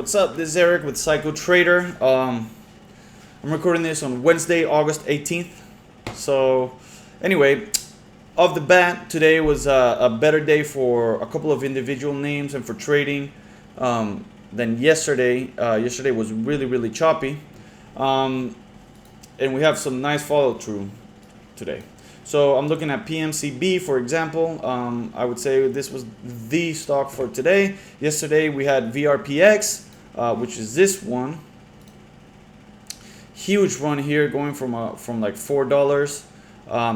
What's up? This is Eric with Psycho Trader. I'm recording this on Wednesday, August 18th. So, anyway, off the bat, today was a better day for a couple of individual names and for trading than yesterday. Yesterday was really choppy, and we have some nice follow through today. So I'm looking at PMCB, for example. I would say this was the stock for today. Yesterday we had VRPX, which is this one. Huge run here, going from like $4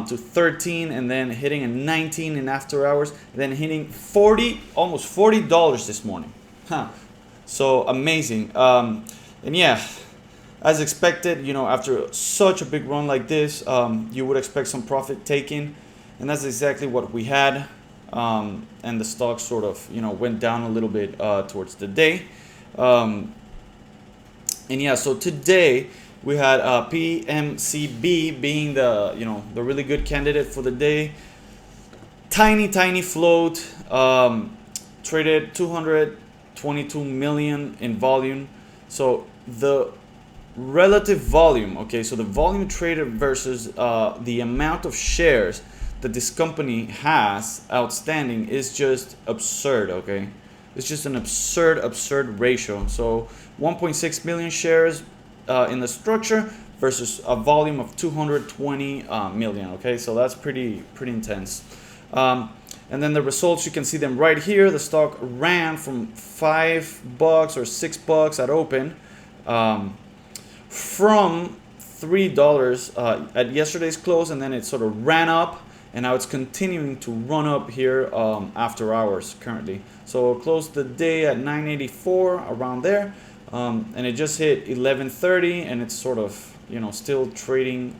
to 13, and then hitting a 19 in after hours, and then hitting 40, almost $40 this morning. So amazing. And yeah, as expected, after such a big run like this, you would expect some profit taking, and that's exactly what we had. And the stock sort of, went down a little bit towards the day. And yeah, so today we had PMCB being the really good candidate for the day. Tiny float, traded 222 million in volume. So the relative volume, okay, so the volume traded versus the amount of shares that this company has outstanding is just absurd, okay? It's just an absurd ratio. So 1.6 million shares in the structure versus a volume of 220 million, okay? So that's pretty intense. And then the results, you can see them right here. The stock ran from $5 or $6 at open, from $3 at yesterday's close, and then it sort of ran up, and now it's continuing to run up here after hours currently. So closed the day at 984, around there, and it just hit 1130, and it's sort of still trading,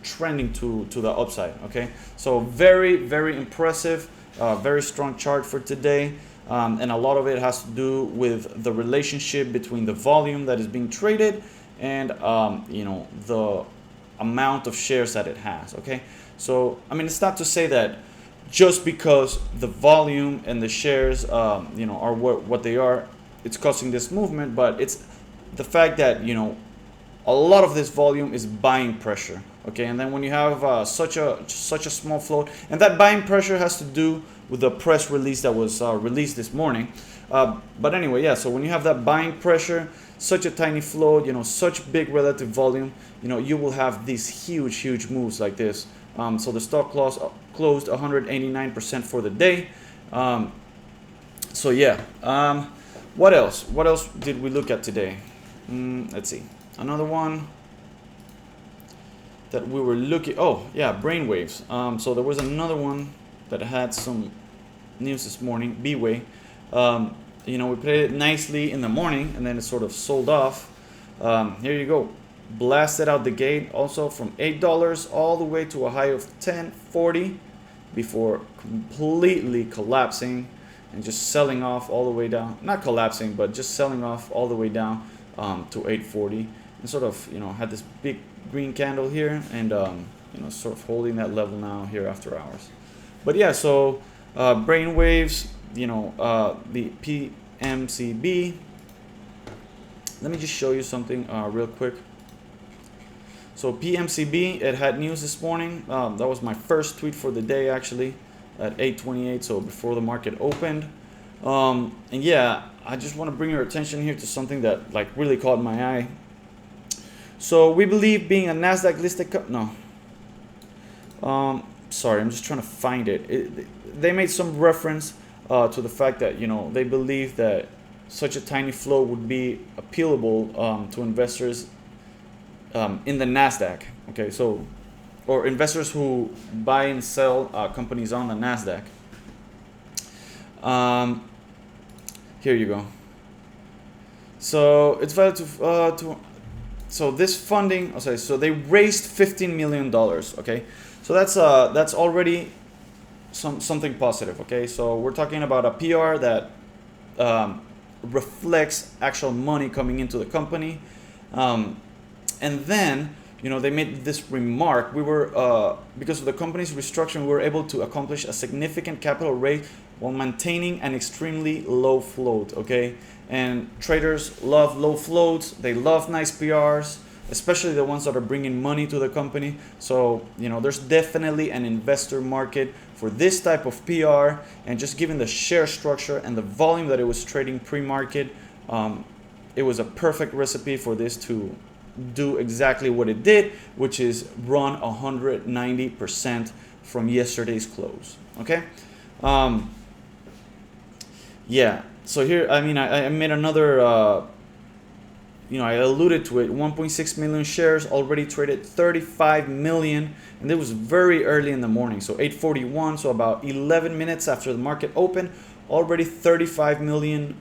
trending to the upside. Okay, so very impressive, very strong chart for today. And a lot of it has to do with the relationship between the volume that is being traded and the amount of shares that it has. Okay, so I mean, it's not to say that just because the volume and the shares are what they are, it's causing this movement, but it's the fact that a lot of this volume is buying pressure. Okay, and then when you have such a small float, and that buying pressure has to do with the press release that was released this morning. But anyway, yeah, so when you have that buying pressure, such a tiny float, such big relative volume, you will have these huge moves like this. So the stock closed 189% for the day. So yeah, what else did we look at today? Let's see, another one that we were looking, oh yeah, brainwaves. So there was another one that had some news this morning, B-Way. We played it nicely in the morning, and then it sort of sold off. Here you go, blasted out the gate also from $8 all the way to a high of $10.40 before completely collapsing and just selling off all the way down, not collapsing, but just selling off all the way down to $8.40, and sort of had this big green candle here, and sort of holding that level now here after hours. But yeah, so brainwaves, the PMCB. Let me just show you something real quick. So PMCB, it had news this morning. That was my first tweet for the day, actually, at 8:28, so before the market opened. And yeah, I just want to bring your attention here to something that really caught my eye. So we believe, being a NASDAQ listed sorry, I'm just trying to find it. They made some reference to the fact that they believe that such a tiny flow would be appealable to investors in the NASDAQ. Okay, so, or investors who buy and sell companies on the NASDAQ. Here you go. So it's valid to so this funding. Okay, so they raised $15 million. Okay, so that's already something positive. Okay, so we're talking about a PR that reflects actual money coming into the company, and then they made this remark. We were because of the company's restructuring, we were able to accomplish a significant capital raise while maintaining an extremely low float, okay? And traders love low floats, they love nice PRs, especially the ones that are bringing money to the company. So, you know, there's definitely an investor market for this type of PR, and just given the share structure and the volume that it was trading pre-market, it was a perfect recipe for this to do exactly what it did, which is run 190% from yesterday's close. Okay. Yeah, so here, I mean, I made another, I alluded to it, 1.6 million shares, already traded 35 million, and it was very early in the morning, so 8:41, so about 11 minutes after the market opened, already 35 million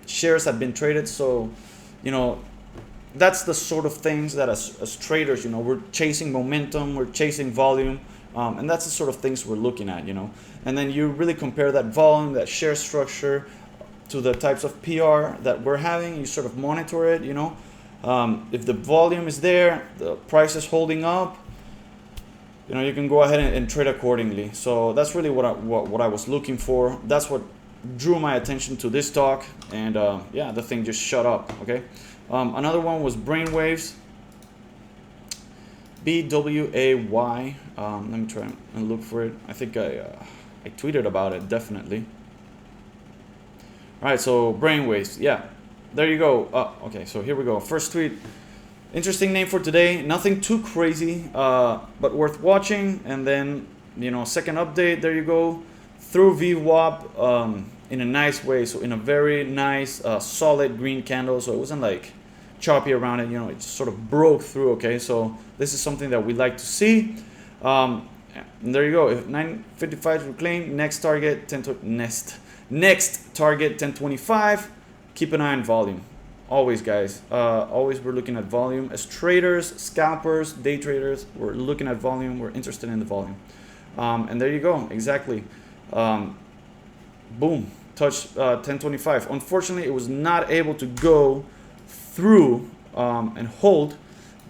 shares had been traded. So, you know, that's the sort of things that as traders, you know, we're chasing momentum, we're chasing volume, and that's the sort of things we're looking at, you know. And then you really compare that volume, that share structure, to the types of PR that we're having. You sort of monitor it, you know. If the volume is there, the price is holding up, you know, you can go ahead and trade accordingly. So that's really what I was looking for. That's what drew my attention to this stock, and yeah, the thing just shut up. Okay. Another one was Brainwaves, BWAY. Let me try and look for it. I think I tweeted about it, definitely. All right, so Brainwaves, yeah, there you go. Okay, so here we go. First tweet. Interesting name for today. Nothing too crazy, but worth watching. And then, you know, second update. There you go. Through VWAP in a nice way. So in a very nice, solid green candle. So it wasn't like choppy around it. You know, it just sort of broke through. Okay, so this is something that we like to see. And there you go. If 955 reclaimed, next target 10 to next target 1025. Keep an eye on volume. Always, guys. Always we're looking at volume. As traders, scalpers, day traders, we're looking at volume. We're interested in the volume. And there you go. Exactly. Boom. Touch 1025. Unfortunately, it was not able to go through and hold,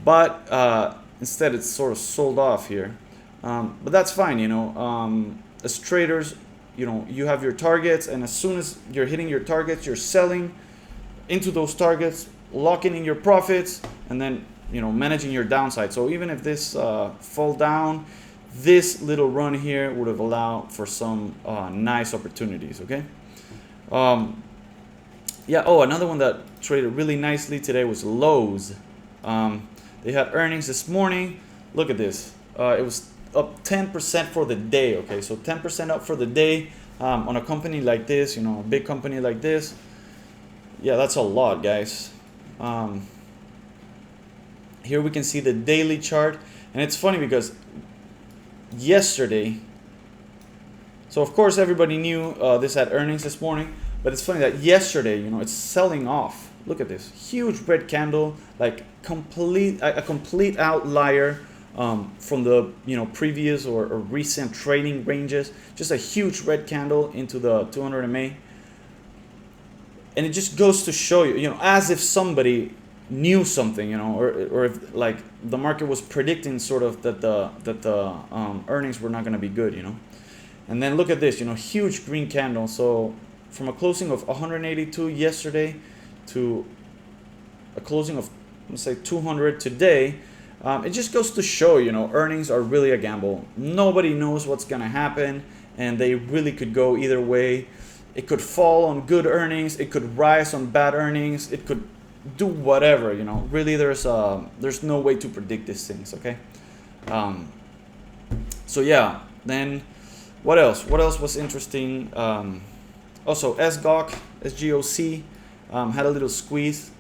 but instead it's sort of sold off here. But that's fine, you know. As traders, you know, you have your targets, and as soon as you're hitting your targets, you're selling into those targets, locking in your profits, and then, you know, managing your downside. So even if this fall down, this little run here would have allowed for some nice opportunities. Okay. Yeah. Oh, another one that traded really nicely today was Lowe's. They had earnings this morning. Look at this. It was up 10% for the day. Okay, so 10% up for the day on a company like this, you know, a big company like this. Yeah, that's a lot, guys. Here we can see the daily chart, and it's funny because yesterday, so of course everybody knew this had earnings this morning, but it's funny that yesterday, you know, it's selling off. Look at this huge red candle, like a complete outlier from the, you know, previous or recent trading ranges. Just a huge red candle into the 200 MA, and it just goes to show you, you know, as if somebody knew something, you know, or if like the market was predicting sort of that the earnings were not going to be good, you know. And then look at this, you know, huge green candle. So from a closing of 182 yesterday to a closing of, let's say, 200 today. It just goes to show, you know, earnings are really a gamble. Nobody knows what's going to happen, and they really could go either way. It could fall on good earnings. It could rise on bad earnings. It could do whatever, you know. Really, there's no way to predict these things, okay? So, yeah, then what else? What else was interesting? Also, SGOC had a little squeeze.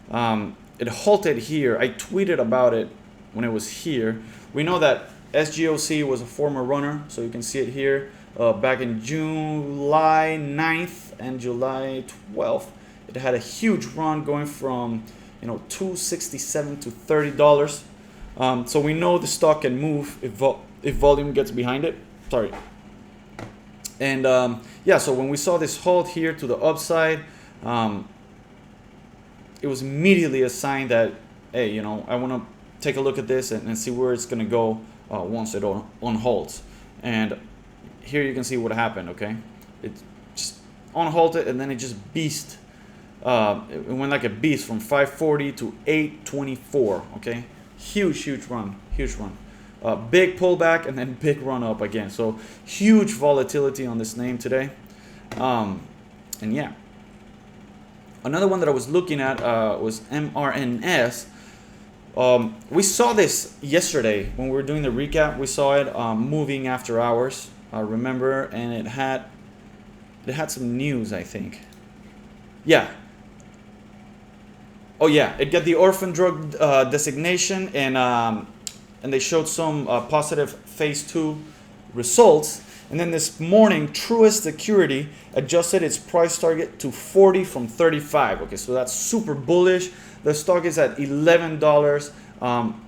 It halted here. I tweeted about it when it was here. We know that SGOC was a former runner, so you can see it here. Back in July 9th and July 12th, it had a huge run going from, you know, $267 to $30. So we know the stock can move if volume gets behind it. Sorry. And yeah, so when we saw this halt here to the upside, it was immediately a sign that, hey, you know, I want to take a look at this and see where it's going to go once it unhalts. And here you can see what happened. Okay, it just unhalted and then it just beast. It went like a beast from 540 to 824. Okay, huge run, huge run. Big pullback and then big run up again. So huge volatility on this name today. And yeah, another one that I was looking at was MRNS. We saw this yesterday when we were doing the recap. We saw it moving after hours, remember, and it had some news, I think. Yeah. Oh yeah, it got the orphan drug designation, and they showed some positive phase 2 results. And then this morning, Truist Security adjusted its price target to 40 from 35. Okay, so that's super bullish. The stock is at $11.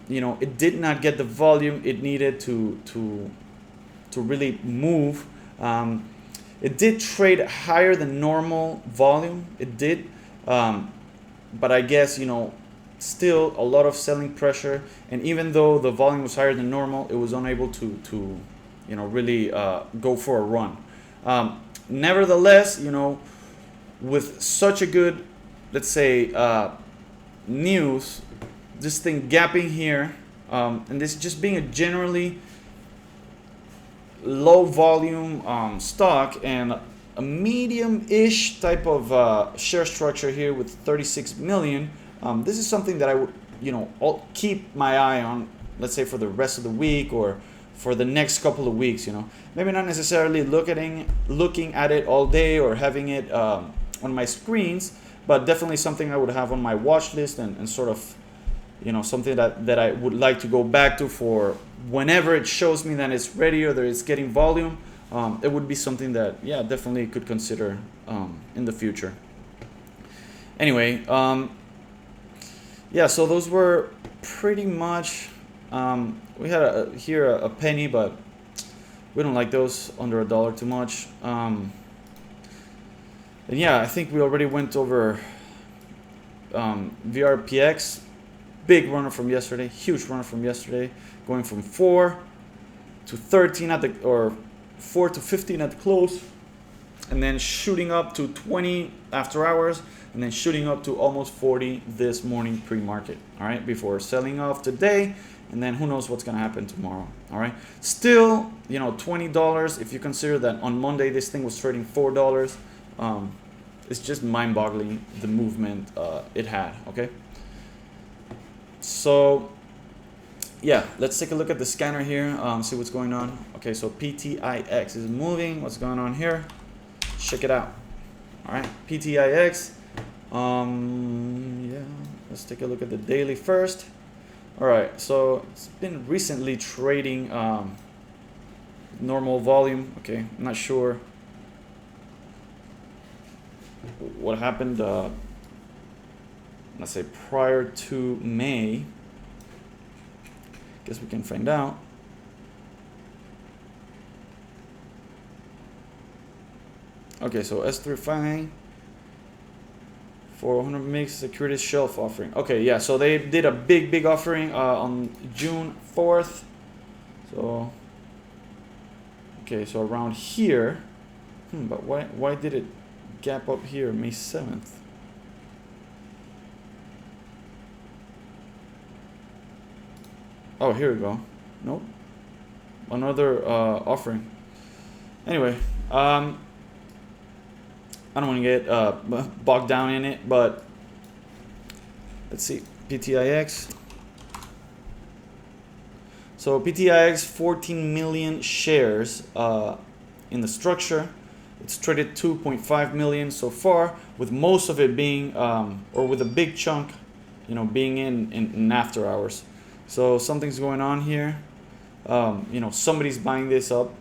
You know, it did not get the volume it needed to really move. It did trade higher than normal volume. It did, but I guess, you know, still a lot of selling pressure. And even though the volume was higher than normal, it was unable to you know, really go for a run. Nevertheless, you know, with such a good, let's say, news, this thing gapping here, and this just being a generally low volume stock and a medium-ish type of share structure here with 36 million. This is something that I would, you know, keep my eye on, let's say, for the rest of the week or for the next couple of weeks. You know, maybe not necessarily looking at it all day or having it on my screens, but definitely something I would have on my watch list and sort of, you know, something that I would like to go back to for whenever it shows me that it's ready or that it's getting volume. It would be something that, yeah, definitely could consider in the future. Anyway, yeah, so those were pretty much, we had here a penny, but we don't like those under $1 too much. And yeah, I think we already went over VRPX, big runner from yesterday, huge runner from yesterday, going from 4 to 13 at the, or 4 to 15 at the close, and then shooting up to 20 after hours, and then shooting up to almost 40 this morning pre-market. All right, before selling off today, and then who knows what's gonna happen tomorrow. All right, still, you know, $20 if you consider that on Monday this thing was trading $4. It's just mind-boggling the movement it had. Okay, so yeah, let's take a look at the scanner here, see what's going on. Okay, so PTIX is moving. What's going on here? Check it out. All right, PTIX. Yeah, let's take a look at the daily first. All right, so it's been recently trading normal volume. Okay, I'm not sure what happened, let's say prior to May. Guess we can find out. Okay, so S35 for 100 MIG securities shelf offering. Okay, yeah, so they did a big offering on June 4th. So okay, so around here. But why did it gap up here May 7th? Oh, here we go. Nope. Another offering. Anyway, I don't want to get bogged down in it, but let's see. PTIX. So PTIX, 14 million shares in the structure. It's traded 2.5 million so far, with most of it being, or with a big chunk, you know, being in after hours. So something's going on here. You know, somebody's buying this up.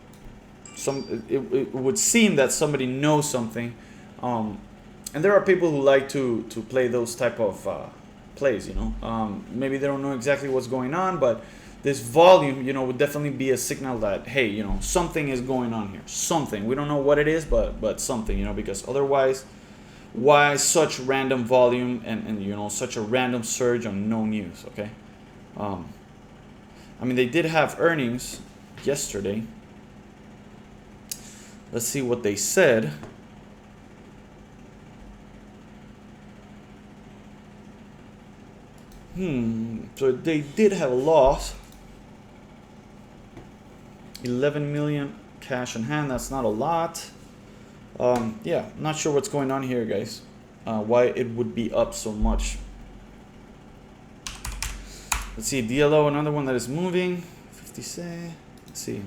It would seem that somebody knows something. And there are people who like to play those type of plays, you know. Maybe they don't know exactly what's going on, but this volume, you know, would definitely be a signal that, hey, you know, something is going on here. Something. We don't know what it is, but something, you know, because otherwise, why such random volume and you know, such a random surge on no news, okay? I mean, they did have earnings yesterday. Let's see what they said. So they did have a loss. 11 million cash in hand. That's not a lot. Yeah, not sure what's going on here, guys. Why it would be up so much. Let's see, DLO, another one that is moving. 50 say. Let's see.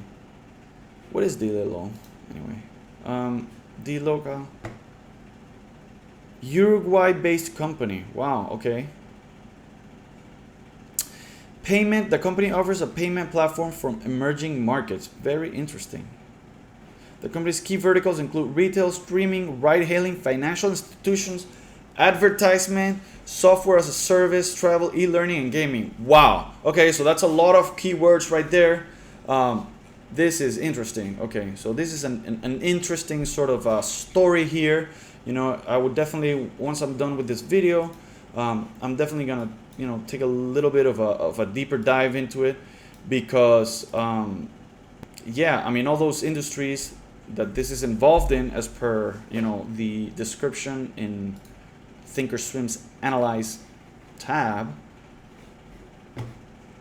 What is DLO anyway? DLocal. Uruguay-based company. Wow. Okay. Payment. The company offers a payment platform from emerging markets. Very interesting. The company's key verticals include retail, streaming, ride-hailing, financial institutions, advertisement, software as a service, travel, e-learning, and gaming. Wow. Okay, so that's a lot of keywords right there. This is interesting. Okay, so this is an interesting sort of story here. You know, I would definitely, once I'm done with this video, I'm definitely gonna, you know, take a little bit of a deeper dive into it, because yeah, I mean, all those industries that this is involved in, as per, you know, the description in Thinkorswim's Analyze tab,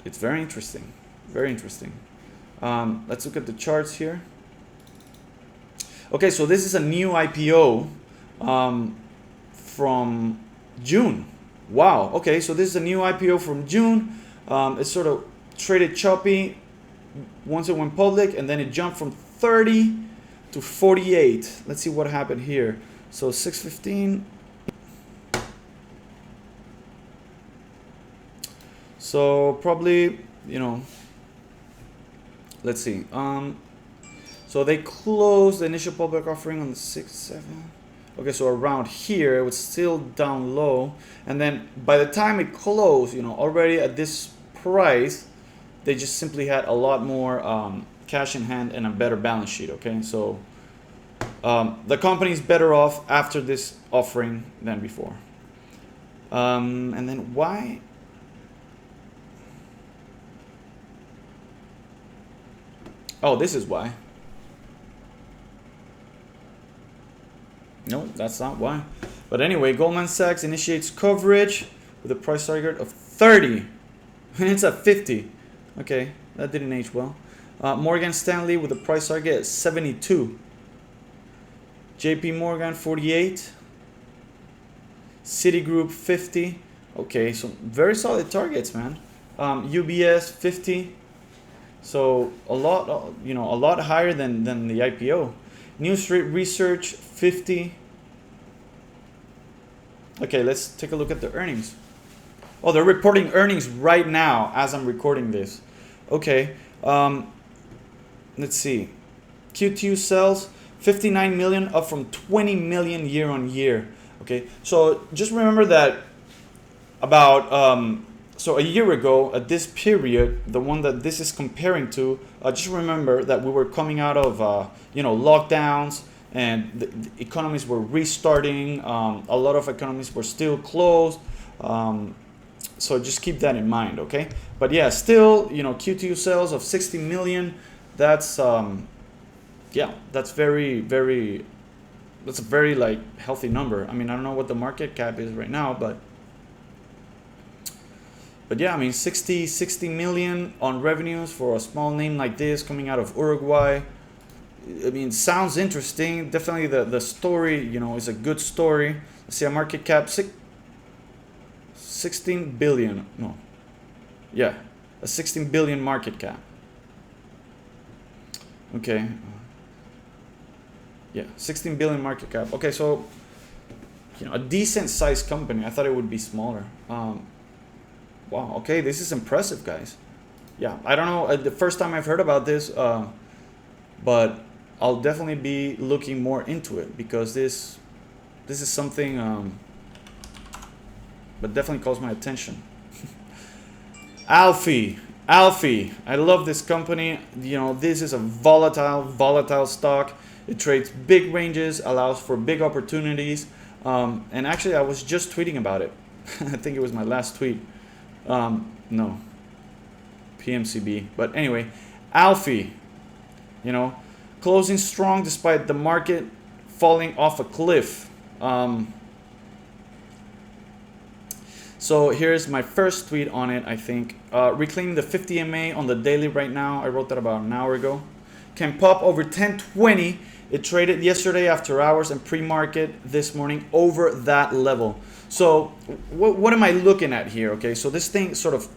it's very interesting. Very interesting. Let's look at the charts here. Okay, so this is a new IPO from June. Wow. Okay, so this is a new IPO from June. It sort of traded choppy once it went public, and then it jumped from 30 to 48. Let's see what happened here. So 615. So probably, you know, let's see. So they closed the initial public offering on the 6-7. Okay, so around here, it was still down low. And then by the time it closed, you know, already at this price, they just simply had a lot more cash in hand and a better balance sheet. Okay, so the company's better off after this offering than before. And then why? Oh, this is why. No, that's not why. But anyway, Goldman Sachs initiates coverage with a price target of 30. And it's at 50. Okay, that didn't age well. Morgan Stanley with a price target at 72. JP Morgan 48. Citigroup 50. Okay, so very solid targets, man. UBS 50. So a lot, you know, a lot higher than the IPO. New Street Research 50. Okay, let's take a look at the earnings. Oh, they're reporting earnings right now as I'm recording this. Okay, let's see. Q2 sales 59 million, up from 20 million year on year. Okay, so just remember that about so a year ago at this period, the one that this is comparing to, just remember that we were coming out of you know, lockdowns, and the economies were restarting. A lot of economies were still closed. So just keep that in mind, okay? But yeah, still, you know, Q2 sales of 60 million. That's yeah, that's that's a very like healthy number. I mean, I don't know what the market cap is right now, but yeah, I mean, 60 million on revenues for a small name like this coming out of Uruguay. I mean, sounds interesting. Definitely the story, you know, is a good story. Let's see, a market cap 16 billion. No. Yeah, a 16 billion market cap. Okay. Yeah, 16 billion market cap. Okay, so, you know, a decent sized company. I thought it would be smaller. Wow, okay, this is impressive, guys. Yeah, I don't know, the first time I've heard about this, but I'll definitely be looking more into it, because this is something but definitely calls my attention. Alfie, I love this company. You know, this is a volatile stock. It trades big ranges, allows for big opportunities, and actually I was just tweeting about it. I think it was my last tweet. No, PMCB, but anyway, Alfie, you know, closing strong despite the market falling off a cliff. So here's my first tweet on it, I think. Reclaiming the 50 MA on the daily right now. I wrote that about an hour ago. Can pop over 1020. It traded yesterday after hours and pre-market this morning over that level. So what am I looking at here? Okay, so this thing sort of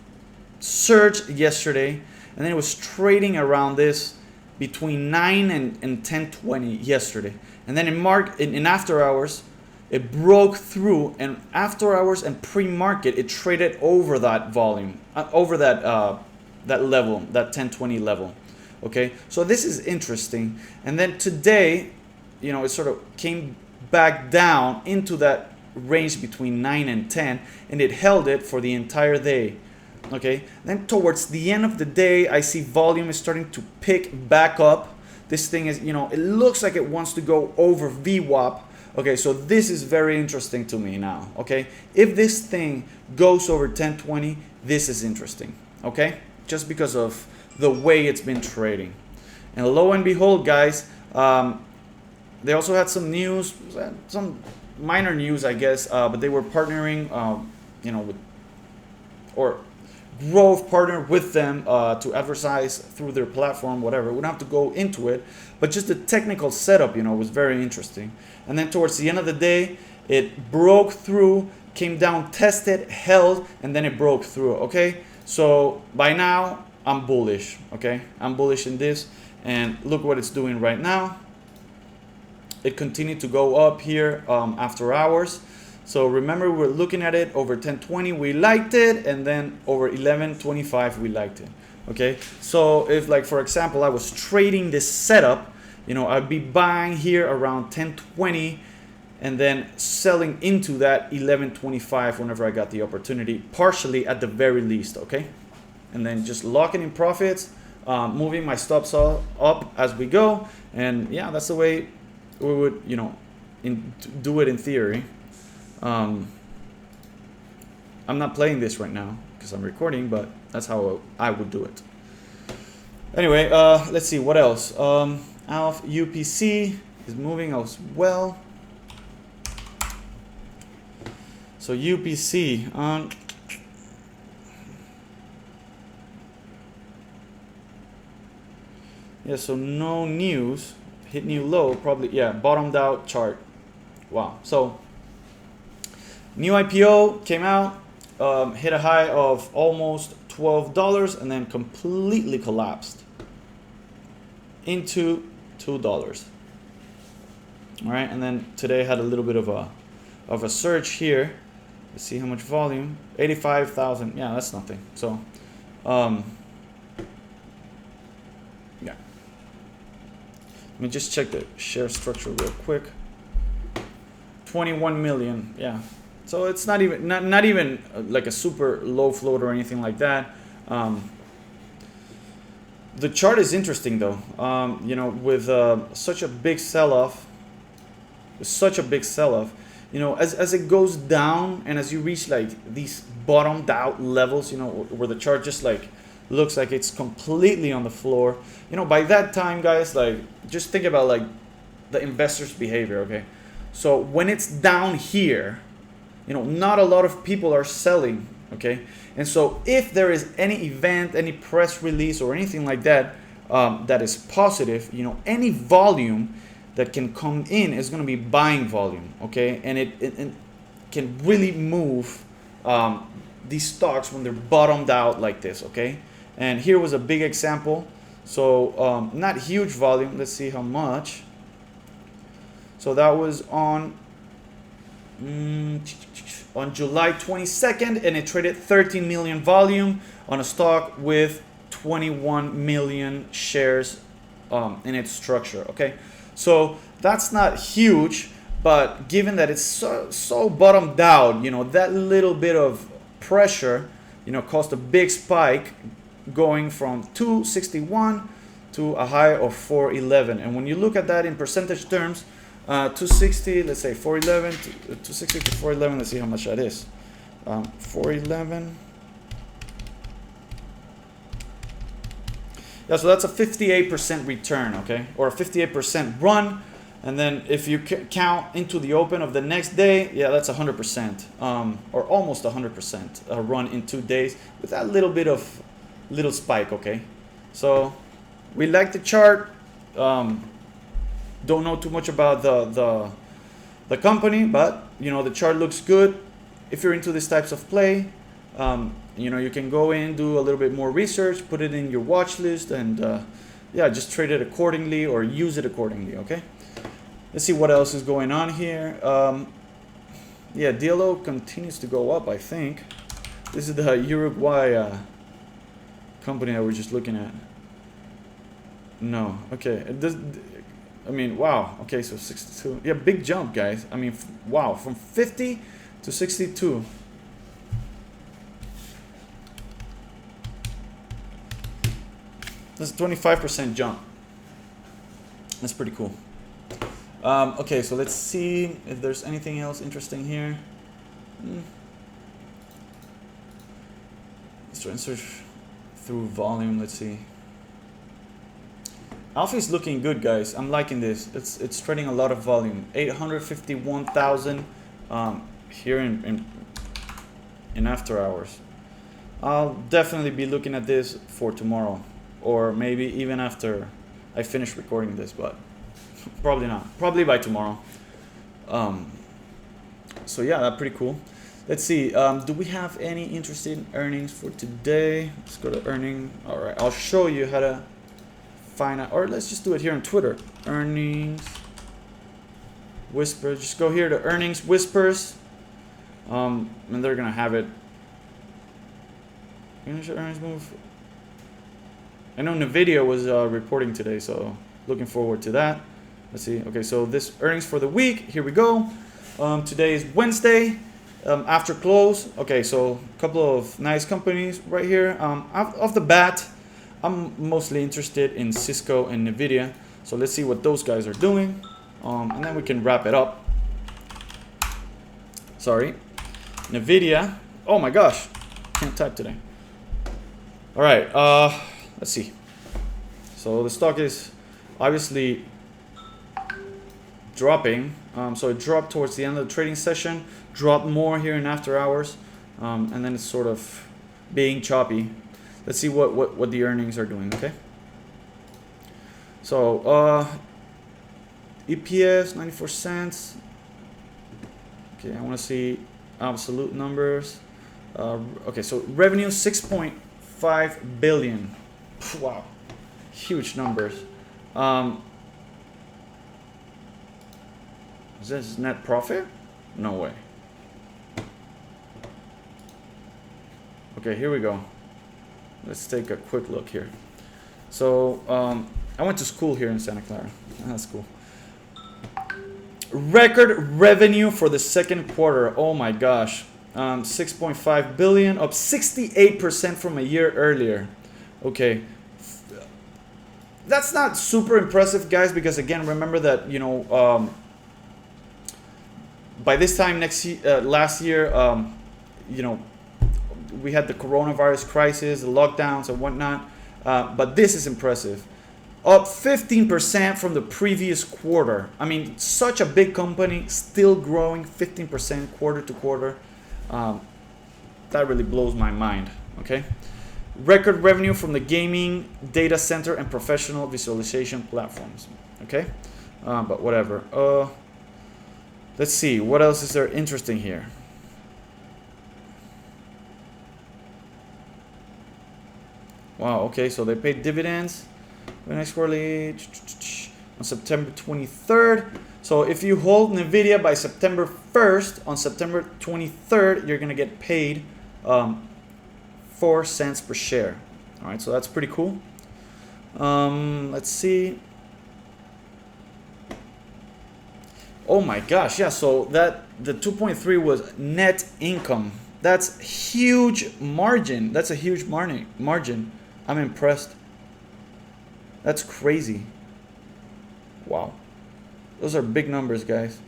surged yesterday, and then it was trading around this between 9 and 1020 yesterday. And then in after hours, it broke through, and after hours and pre-market, it traded over that volume, over that that level, that 1020 level. Okay, so this is interesting. And then today, you know, it sort of came back down into that range between 9 and 10, and it held it for the entire day. Okay, then towards the end of the day, I see volume is starting to pick back up. This thing is, you know, it looks like it wants to go over VWAP. Okay, so this is very interesting to me now. Okay, if this thing goes over 1020, this is interesting. Okay, just because of the way it's been trading. And lo and behold, guys, they also had some news, some minor news, I guess, but they were partnering, you know, with, or Grove partnered with them to advertise through their platform, whatever. We don't have to go into it, but just the technical setup, you know, was very interesting. And then towards the end of the day, it broke through, came down, tested, held, and then it broke through. Okay, so by now I'm bullish. Okay, I'm bullish in this, and look what it's doing right now. It continued to go up here after hours. So remember, we're looking at it over 1020, we liked it, and then over 1125, we liked it. Okay, so if, like, for example, I was trading this setup, you know, I'd be buying here around 1020 and then selling into that 1125 whenever I got the opportunity, partially at the very least. Okay, and then just locking in profits, moving my stops up as we go, and yeah, that's the way we would, you know, do it in theory. I'm not playing this right now because I'm recording, but that's how I would do it. Anyway, let's see what else. ALF UPC is moving as well. So UPC on. Yeah, so no news. Hit new low, probably, yeah, bottomed out chart. Wow. So new IPO came out, hit a high of almost $12 and then completely collapsed into $2. All right, and then today had a little bit of a surge here. Let's see how much volume. 85,000. Yeah, that's nothing. So, yeah. Let me just check the share structure real quick. 21 million. Yeah. So it's not even not even like a super low float or anything like that. The chart is interesting though. You know, with such a big sell-off, you know, as it goes down and as you reach like these bottomed out levels, you know, where the chart just like looks like it's completely on the floor, you know, by that time, guys, like just think about like the investor's behavior. Okay, so when it's down here, you know, not a lot of people are selling. Okay, and so if there is any event, any press release or anything like that that is positive, you know, any volume that can come in is going to be buying volume. Okay, and it can really move these stocks when they're bottomed out like this. Okay, and here was a big example. So not huge volume. Let's see how much. So that was on July 22nd, and it traded 13 million volume on a stock with 21 million shares in its structure. Okay, so that's not huge, but given that it's so bottomed out, you know, that little bit of pressure, you know, caused a big spike going from 261 to a high of 411. And when you look at that in percentage terms, 260, let's say 411 to 260 to 411, let's see how much that is. 411 Yeah, so that's a 58% return, okay, or a 58% run. And then if you count into the open of the next day, yeah, that's 100%, or almost 100% run in 2 days with that little bit of little spike, okay. So we like the chart. Don't know too much about the company, but you know the chart looks good. If you're into these types of play, you know, you can go in, do a little bit more research, put it in your watch list, and yeah, just trade it accordingly or use it accordingly, okay. Let's see what else is going on here. Yeah, DLO continues to go up, I think. This is the Uruguay company that we're just looking at. No, okay. It does, I mean, wow. Okay, so 62. Yeah, big jump, guys. I mean, wow, from 50 to 62. That's a 25% jump. That's pretty cool. Okay, so let's see if there's anything else interesting here. Let's try and search through volume. Let's see. Alpha is looking good, guys. I'm liking this. It's trading a lot of volume. 851,000 here in after hours. I'll definitely be looking at this for tomorrow, or maybe even after I finish recording this, but probably not. Probably by tomorrow. So yeah, that's pretty cool. Let's see. Do we have any interesting earnings for today? Let's go to earning. All right, I'll show you how to find out, or let's just do it here on Twitter. Earnings Whisper. Just go here to earnings whispers, and they're gonna have it. Initial earnings move. I know Nvidia was reporting today, so looking forward to that. Let's see. Okay, so this earnings for the week. Here we go. Today is Wednesday. After close. Okay, so a couple of nice companies right here. Off the bat, I'm mostly interested in Cisco and Nvidia. So let's see what those guys are doing, and then we can wrap it up. Sorry, Nvidia. Oh my gosh, can't type today. All right, let's see. So the stock is obviously dropping. So it dropped towards the end of the trading session, dropped more here in after hours, and then it's sort of being choppy. Let's see what the earnings are doing, okay? So EPS 94 cents. Okay, I want to see absolute numbers. Okay, so revenue 6.5 billion. Wow, huge numbers. Is this net profit? No way. Okay, here we go. Let's take a quick look here. So I went to school here in Santa Clara. That's cool. Record revenue for the second quarter. Oh my gosh. 6.5 billion, up 68% from a year earlier. Okay. That's not super impressive, guys, because again, remember that, you know, by this time last year, you know, we had the coronavirus crisis, the lockdowns and whatnot. But this is impressive. Up 15% from the previous quarter. I mean, such a big company still growing 15% quarter to quarter. That really blows my mind. Okay. Record revenue from the gaming, data center, and professional visualization platforms. Okay. But whatever. Let's see, what else is there interesting here? Wow, okay, so they paid dividends next quarterly on September 23rd. So if you hold Nvidia by September 1st, on September 23rd, you're gonna get paid 4 cents per share. All right, so that's pretty cool. Let's see. Oh my gosh, yeah, so the 2.3 was net income. That's huge margin. That's a huge margin. I'm impressed. That's crazy. Wow. Those are big numbers, guys.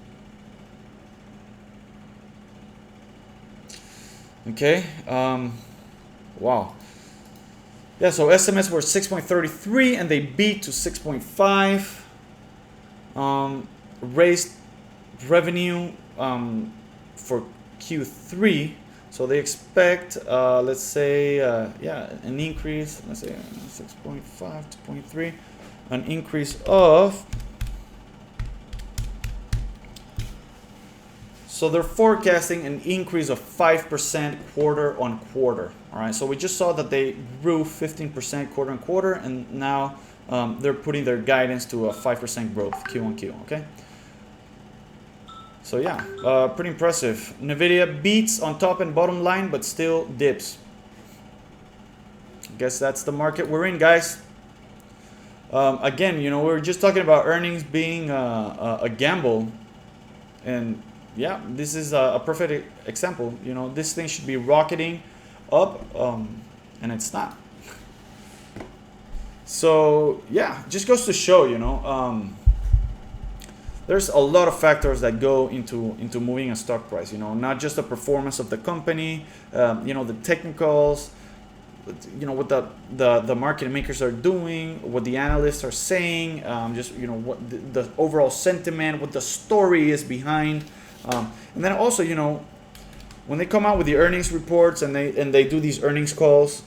Okay. Wow. Yeah, so estimates were 6.33 and they beat to 6.5. Raised revenue for Q3. So they expect, let's say, yeah, an increase, let's say 6.5 to 0.3, an increase of, so they're forecasting an increase of 5% quarter on quarter. All right, so we just saw that they grew 15% quarter on quarter, and now they're putting their guidance to a 5% growth Q on Q, okay? So yeah, pretty impressive. NVIDIA beats on top and bottom line, but still dips. I guess that's the market we're in, guys. Again, you know, we're just talking about earnings being a gamble. And yeah, this is a perfect example. You know, this thing should be rocketing up, and it's not. So yeah, just goes to show, you know, there's a lot of factors that go into moving a stock price. You know, not just the performance of the company, you know, the technicals, you know, what the market makers are doing, what the analysts are saying, just, you know, what the overall sentiment, what the story is behind, and then also, you know, when they come out with the earnings reports and they do these earnings calls,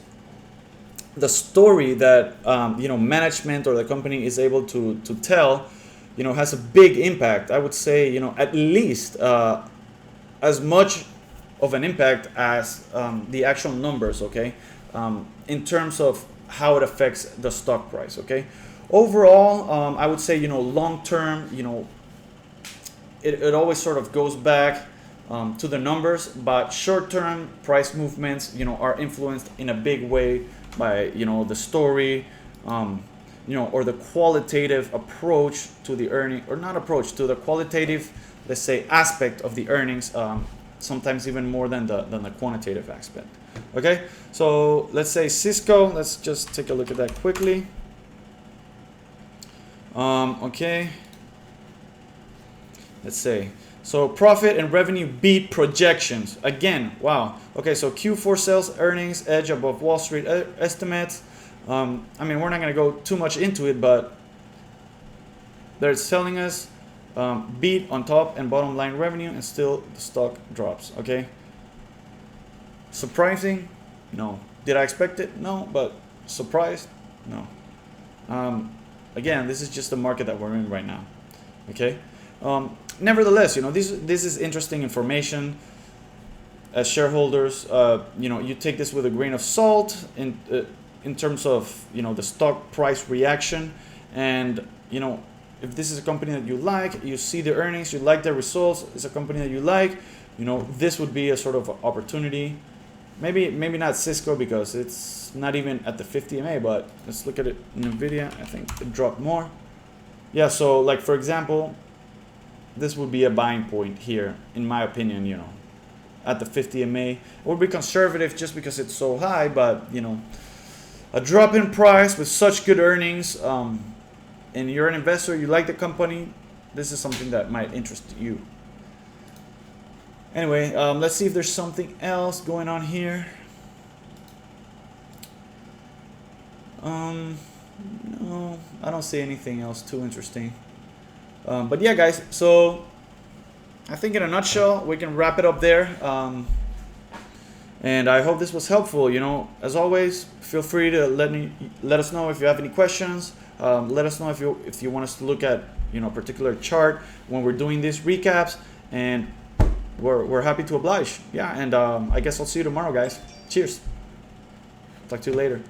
the story that you know, management or the company is able to tell, you know, has a big impact. I would say, you know, at least as much of an impact as the actual numbers, okay, in terms of how it affects the stock price, okay. Overall, I would say, you know, long term, you know, it always sort of goes back to the numbers, but short term price movements, you know, are influenced in a big way by, you know, the story, you know, or the qualitative approach to the earning, or not approach, to the qualitative, let's say, aspect of the earnings, sometimes even more than the quantitative aspect. Okay, so let's say Cisco, let's just take a look at that quickly. Okay, let's say, so profit and revenue beat projections again. Wow. Okay, so Q4 sales earnings edge above Wall Street estimates. I mean, we're not going to go too much into it, but they're telling us beat on top and bottom line revenue, and still the stock drops. Okay, surprising? No. Did I expect it? No. But surprised? No. Again, this is just the market that we're in right now. Okay. Nevertheless, you know, this is interesting information. As shareholders, you know, you take this with a grain of salt in terms of, you know, the stock price reaction. And, you know, if this is a company that you like, you see the earnings, you like the results, it's a company that you like, you know, this would be a sort of opportunity. Maybe not Cisco, because it's not even at the 50 MA, but let's look at it. NVIDIA, I think it dropped more. Yeah, so like, for example, this would be a buying point here, in my opinion, you know, at the 50 MA. It would be conservative just because it's so high, but, you know, a drop in price with such good earnings, and you're an investor, you like the company, this is something that might interest you. Anyway, let's see if there's something else going on here. No, I don't see anything else too interesting. But yeah, guys, so I think in a nutshell, we can wrap it up there. And I hope this was helpful. You know, as always, feel free to let us know if you have any questions. Let us know if you want us to look at, you know, a particular chart when we're doing these recaps, and we're happy to oblige. Yeah, and I guess I'll see you tomorrow, guys. Cheers. Talk to you later.